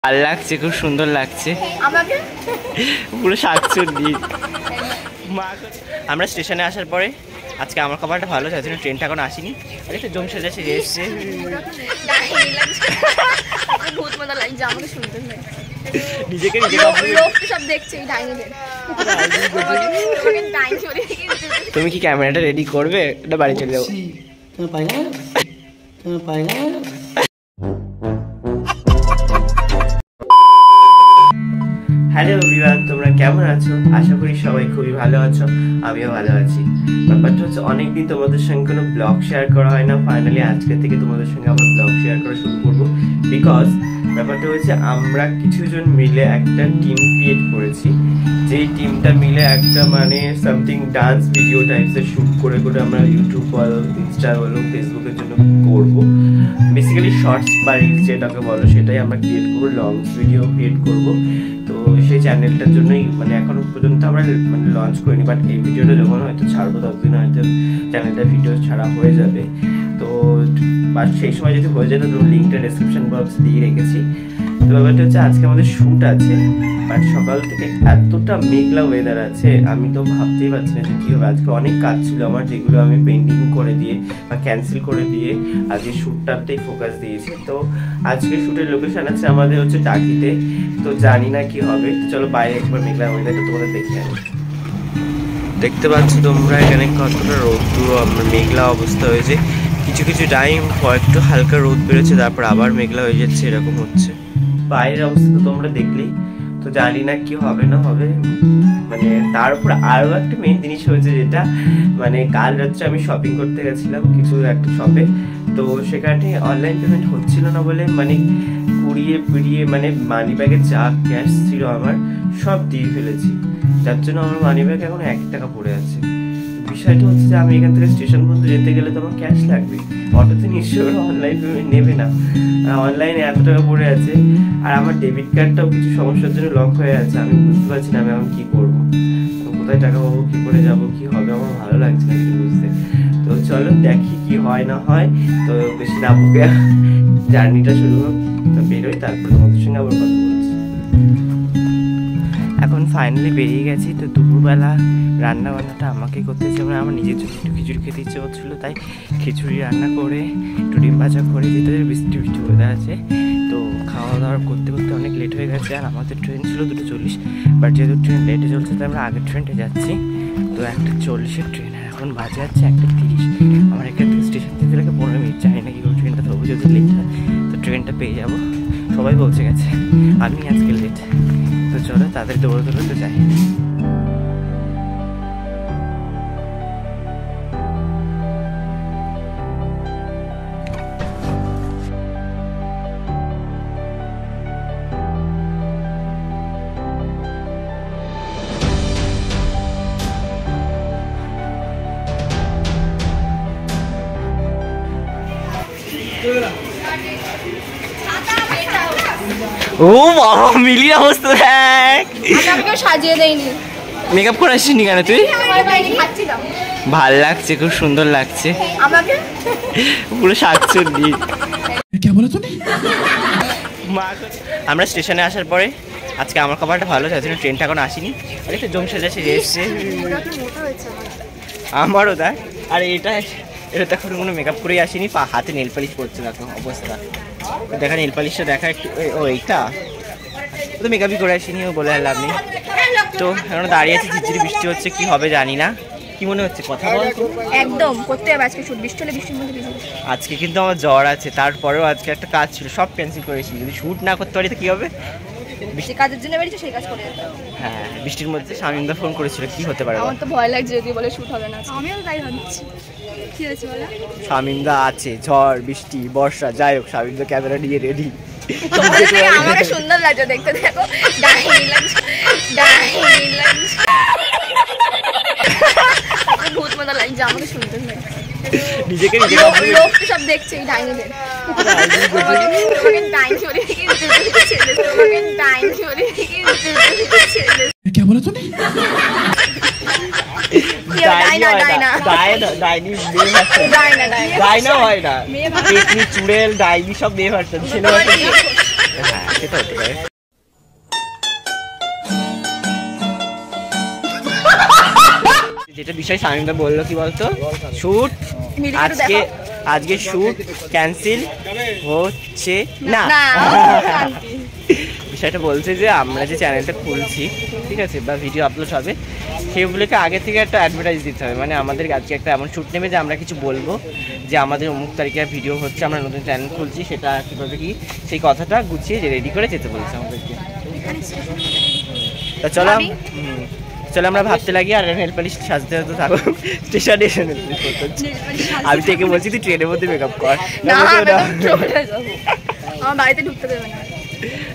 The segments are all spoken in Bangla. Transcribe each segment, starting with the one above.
ভাল লাগছে, খুব সুন্দর লাগছে, পুরো শাকচুন্নি। আমরা স্টেশনে আসার পরে আজকে আমার খাবারটা ভালো, যার জন্য ট্রেনটা এখন আসেনি। আর একটা জম সাজা সেজে এসছে, নিজেকে তুমি কি ক্যামেরাটা রেডি করবে? এটা বাড়ি চলে যাবো। হ্যালো এভরিওয়ান, তোমরা কেমন আছো? আশা করি সবাই খুবই ভালো আছো, আমিও ভালো আছি। ব্যাপারটা হচ্ছে অনেকদিন তোমাদের সঙ্গে কোনো ব্লগ শেয়ার করা হয় না। ফাইনালি আজকে থেকে তোমাদের সঙ্গে আবার ব্লগ শেয়ার করা শুরু করবো। বিকজ ব্যাপারটা হচ্ছে আমরা কিছুজন মিলে একটা টিম ক্রিয়েট করেছি, যেই টিমটা মিলে একটা মানে সামথিং ডান্স ভিডিও টাইপসের শ্যুট করে করে আমরা ইউটিউব বলো, ইনস্টা বলো, ফেসবুকের জন্য করবো। বেসিক্যালি শর্টস বা রিলস যেটাকে বলো সেটাই আমরা ক্রিয়েট করবো, লং ভিডিও ক্রিয়েট করবো। তো সেই চ্যানেলটার জন্যই মানে এখনো পর্যন্ত আমরা মানে লঞ্চ করিনি, বাট এই ভিডিওটা যখন হয়তো ছাড়বো ততদিন হয়তো চ্যানেলটার ভিডিও ছাড়া হয়ে যাবে। তো বাট সেই সময় যদি হয়ে যায় তো লিঙ্কটা ডেসক্রিপশন বক্স দিয়ে রেখেছি। তো ব্যাপারটা হচ্ছে আজকে আমাদের শ্যুট আছে, বাট সকাল থেকে এতটা মেঘলা ওয়েদার আছে, আমি তো ভাবতেই পারছি না যে কী হবে। আজকে অনেক কাজ ছিল আমার, যেগুলো আমি পেন্ডিং করে দিয়ে বা ক্যান্সেল করে দিয়ে আজকে শ্যুটটাতেই ফোকাস দিয়েছি। তো আজকে শ্যুটের লোকেশন আছে আমাদের হচ্ছে টাকিতে। তো জানি না কি হবে, চলো বাইরে একবার মেঘলা ওয়েদারটা তোমাদের দেখে আনি। দেখতে পাচ্ছ তোমরা এখানে কতটা রোদ্দুর, আমরা মেঘলা অবস্থা হয়েছে। কিছু কিছু টাইম একটু হালকা রোদ বেরোচ্ছে, তারপর আবার মেঘলা হয়ে যাচ্ছে, এরকম হচ্ছে। বাইরের অবস্থা তো তোমরা দেখলেই, তো জানি না কি হবে না হবে। মানে তার উপর আরও একটা মেইন জিনিস হয়েছে, যেটা মানে কাল রাত্রে আমি শপিং করতে গেছিলাম কিছু একটা শপে। তো সেখানে অনলাইন পেমেন্ট হচ্ছিল না বলে মানে কুড়িয়ে পিড়িয়ে মানে মানি ব্যাগে যা ক্যাশ ছিল আমার সব দিয়ে ফেলেছি, যার জন্য আমার মানি ব্যাগ এখন 1 টাকা পড়ে আছে। বিষয়টা হচ্ছে যে আমি এখান থেকে স্টেশন পর্যন্ত যেতে গেলে তো আমার ক্যাশ লাগবে, অটোতে নিশ্চয়ই অনলাইন পেমেন্ট নেবে না। অনলাইনে এত টাকা পড়ে আছে, আর আমার ডেবিট কার্ডটাও কিছু সমস্যার জন্য লক হয়ে আছে। আমি বুঝতে পারছি না আমি এখন কী করবো, কোথায় টাকা পাবো, কী করে যাবো, কী হবে, আমার ভালো লাগছে না কিছু বুঝতে। তো চলো দেখি কি হয় না হয়। তো বেশি না বুকে জার্নিটা শুরু হোক, তো বেরোই, তারপর তোমাদের সঙ্গে আবার কথা বলছি। এখন ফাইনালি বেরিয়ে গেছি। তো দুপুরবেলা রান্না বান্নাটা আমাকেই করতে হচ্ছে, মানে আমার নিজের জন্য একটু খিচুড়ি খেতে ইচ্ছে হচ্ছিলো, তাই খিচুড়ি রান্না করে একটু ডিম ভাজা করে যেতে বৃষ্টি বৃষ্টি ওয়েদার আছে। তো খাওয়া দাওয়া করতে করতে অনেক লেট হয়ে গেছে, আর আমাদের ট্রেন ছিল 2:40, বাট যেহেতু ট্রেন লেটে চলছে তাই আমরা আগের ট্রেনটা যাচ্ছি। তো 1:40-এর ট্রেন, আর এখন বাজে যাচ্ছে 1:30। আমার এখান থেকে স্টেশন থেকে 15 মিনিট, জানি না কি করে ট্রেনটা ধরবো, যদি লেট হয় তো ট্রেনটা পেয়ে যাবো। সবাই পৌঁছে গেছে, আমি আজকে লেট। তো চলো তাদের দৌড়ে দৌড়তে যাই। ও বাবা, মিলিয়ে অবস্থা দেখ, সাজিয়ে দেয়নি, মেকআপ করে আসিনি কেন তুই? ভাল লাগছে, খুব সুন্দর লাগছে, পুরো শাকচুন্নি। আমরা স্টেশনে আসার পরে আজকে আমার খাবারটা ভালো, যার জন্য ট্রেনটা এখন আসেনি। আর একটা জম সাজা সেজে এসছে, আমারও দেখ। আর এটা দেখো কোনো মেকআপ করেই আসেনি, হাতে নেল পালিশ করছে, দেখো অবস্থা। দেখা নেল পালিশটা দেখা একটু, ও এইটা তো মেকআপই করে আসেনি, ও বলে লাভ নেই। তো এখন দাঁড়িয়ে আছি, ঝিরঝিরি বৃষ্টি হচ্ছে, কি হবে জানি না। কি মনে হচ্ছে কথা বল? একদম করতে হবে আজকে শুট, বৃষ্টি হলে বৃষ্টির মধ্যে ভিজে। আজকে কিন্তু আমার জ্বর আছে, তারপরেও আজকে একটা কাজ ছিল, সব ক্যান্সেল করেছি। যদি শুট না করতে পারি তো কি হবে? বৃষ্টি কাজের জন্য বেরিয়েছে, সেই কাজ করে যেতে হবে। হ্যাঁ, বৃষ্টির মধ্যে শামিমদা ফোন করেছিল, কি হতে পারে? আমার তো ভয় লাগছে যদি বলে শুট হবে না। আমিও তাই ভাবছি, কি হয়েছে বলো? শামিমদা আছে, ঝড় বৃষ্টি বর্ষা যাই হোক, শামিমদা ক্যামেরা নিয়ে রেডি। আমাকে সুন্দর লাগছে দেখতে, দেখো ডাইনি লাগছে, ভূত মতো লাগছে, আমাকে সুন্দর লাগছে। নিজেকে লোক তো সব দেখছে এই ডাইনিদের, क्या बोला तूने? ডাইনি চুড়েল ডাইনি সব মেয়ে ভার্সন, ছেলে ভার্সন। সেটা হতে পারে। যেটা বিষয় শামিমদা বললো কি বলতো, শুট আজকে শুট ক্যান্সেল হচ্ছে না। বিষয়টা বলছে যে আমরা যে চ্যানেলটা খুলছি, ঠিক আছে, বা ভিডিও আপলোড হবে, সেগুলোকে আগে থেকে একটা অ্যাডভার্টাইজ দিতে হবে। মানে আমাদের আজকে একটা এমন শ্যুট নেবে যে আমরা কিছু বলবো যে আমাদের অমুক তারিখে ভিডিও হচ্ছে, আমরা নতুন চ্যানেল খুলছি, সেটা কীভাবে কি সেই কথাটা গুছিয়ে রেডি করে যেতে বলছে আমাদেরকে। তা চলো চলো আমরা ভাবতে লাগি, আর নেল পালিশ সাজতে হতে থাকো স্টেশনে এসে নেল পালিশ করতে হচ্ছে। আমি থেকে বলছি তুই ট্রেনের মধ্যে মেকআপ কর, আমার বাড়িতে ঢুকতে দেবে না।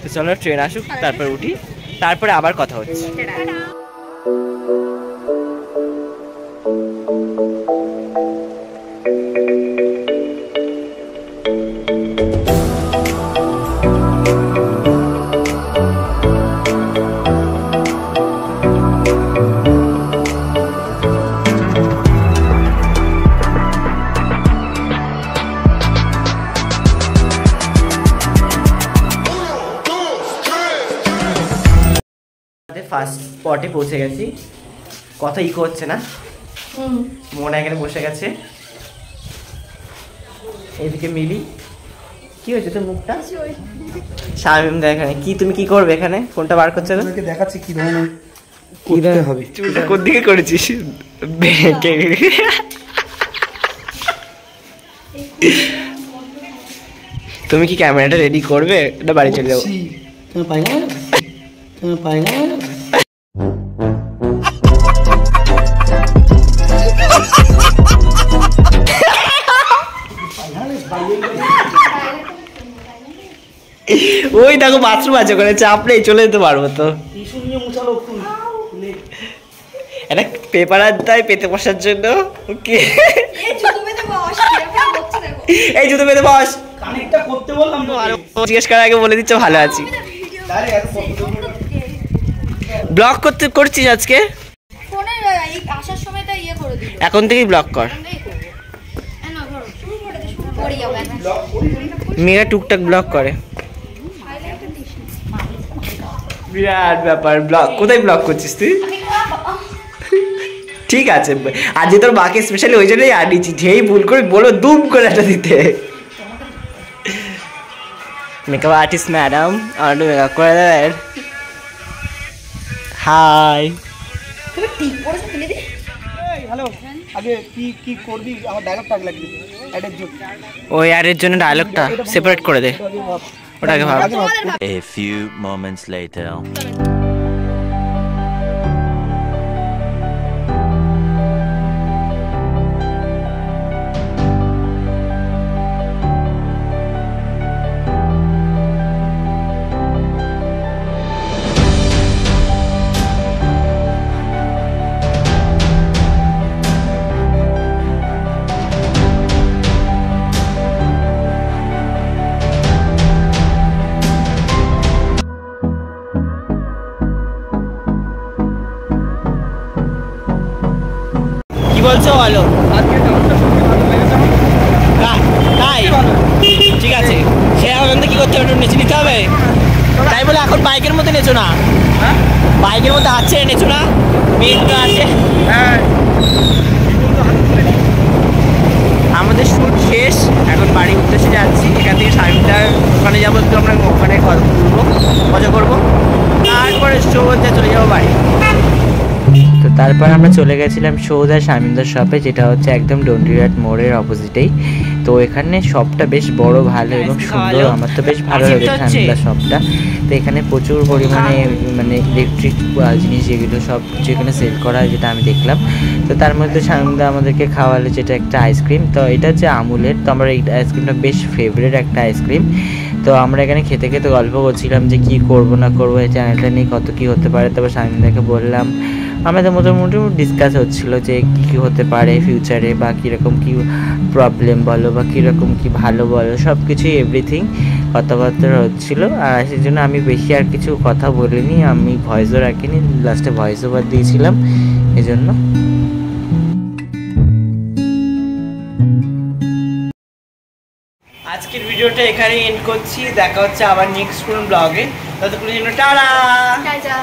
তো চলো ট্রেন আসুক, তারপর উঠি, তারপরে আবার কথা হচ্ছে। ফার্স্ট স্পটে পৌঁছে গেছি, কথা ইকো হচ্ছে না। মোনা এখানে বসে গেছে, এদিকে মিলি। কি হয়েছে তোর মুখটা? শামিম দা এখানে কি, তুমি কি করবে এখানে? ফোনটা বার করছে না, দেখাচ্ছি কি ধরনের করতে হবে। চুলটা কোন দিকে করেছিস? তুমি কি ক্যামেরাটা রেডি করবে না বাড়ি চলে যাবো? তুমি পায়খানা তুমি পায়খানা ওই দেখো বাথরুম আছে, ওখানে চাপ নেই, চলে যেতে পারবো তো। একটা পেপার আর দেয় পেতে বসার জন্য। ওকে এই জুতো পেতে বস, কানেক্টটা করতে বললাম তো। আর জিজ্ঞেস করার আগে বলে দিচ্ছ ভালো আছি। ব্লগ করছিস আজকে? এখন থেকেই ব্লগ কর। মেয়েরা টুকটাক ব্লগ করে, বিরাট ব্যাপার। ব্লগ কোথায় ব্লগ করছিস তুই? ঠিক আছে, আজ তোর মাকে স্পেশালি ওই জন্যই আনিয়েছি, যেই ভুল করে বলো দুম করে একটা দিতে। মেকআপ আর্টিস্ট ম্যাডাম আমার মেকআপ করে দেবেন? হাই। হ্যালো, আগে কি কি করবি? আমার ডায়লগটা আগে লাগিয়ে দে, অ্যাডের জন্য। ওই অ্যাডের জন্য ডায়লগটা সেপারেট করে দে, ওটাকে ভাব। A few moments later. কি বলছো বলো? তাই ঠিক আছে, সে আনন্দে কি করতে হবে? নেচে নিতে হবে। তাই বলে এখন বাইকের মধ্যে নেচো না, বাইকের মধ্যে হাত ছেড়ে নেচো না, মেন তো আছে। আমাদের শুট শেষ, এখন বাড়ির উদ্দেশ্যে যাচ্ছি। এখান থেকে শামিমদার ওখানে যাবো, একটু আমরা ওখানে ঘুরবো, মজা করবো, তারপরে সোজা চলে যাবো বাড়ি। তো তারপর আমরা চলে গেছিলাম সৌদা শামিমদার শপে, যেটা হচ্ছে একদম ডন্ডিরাট মোড়ের অপোজিটেই। তো এখানে শপটা বেশ বড়, ভালো এবং সুন্দর, আমার তো বেশ ভালো লাগে শামিমদার শপটা। তো এখানে প্রচুর পরিমাণে মানে ইলেকট্রিক জিনিস যেগুলো সব কিছু এখানে সেল করা হয়, যেটা আমি দেখলাম। তো তার মধ্যে শামিমদা আমাদেরকে খাওয়ালে যেটা একটা আইসক্রিম, তো এটা হচ্ছে আমুলের। তো আমার এই আইসক্রিমটা বেশ ফেভারিট একটা আইসক্রিম। তো আমরা এখানে খেতে খেতে গল্প করছিলাম যে কী করবো না করবো, এই চ্যানেলটা নিয়ে কত কী হতে পারে। তারপর শামিমদাকে বললাম, আমাদের মোটামুটি ডিসকাস হচ্ছিলো যে কী কী হতে পারে ফিউচারে, বা কীরকম কী প্রবলেম বলো বা কীরকম কী ভালো বলো, সব কিছুই এভরিথিং কথাবার্তা হচ্ছিলো। আর সেই জন্য আমি বেশি আর কিছু কথা বলিনি, আমি ভয়েসও রাখিনি, লাস্টে ভয়েস ওভার দিয়েছিলাম এজন্য। আজকের ভিডিওটা এখানে এন্ড করছি। দেখা হচ্ছে আবার নেক্সট কোন ব্লগে। ততক্ষণের জন্য টাটা। টাটা।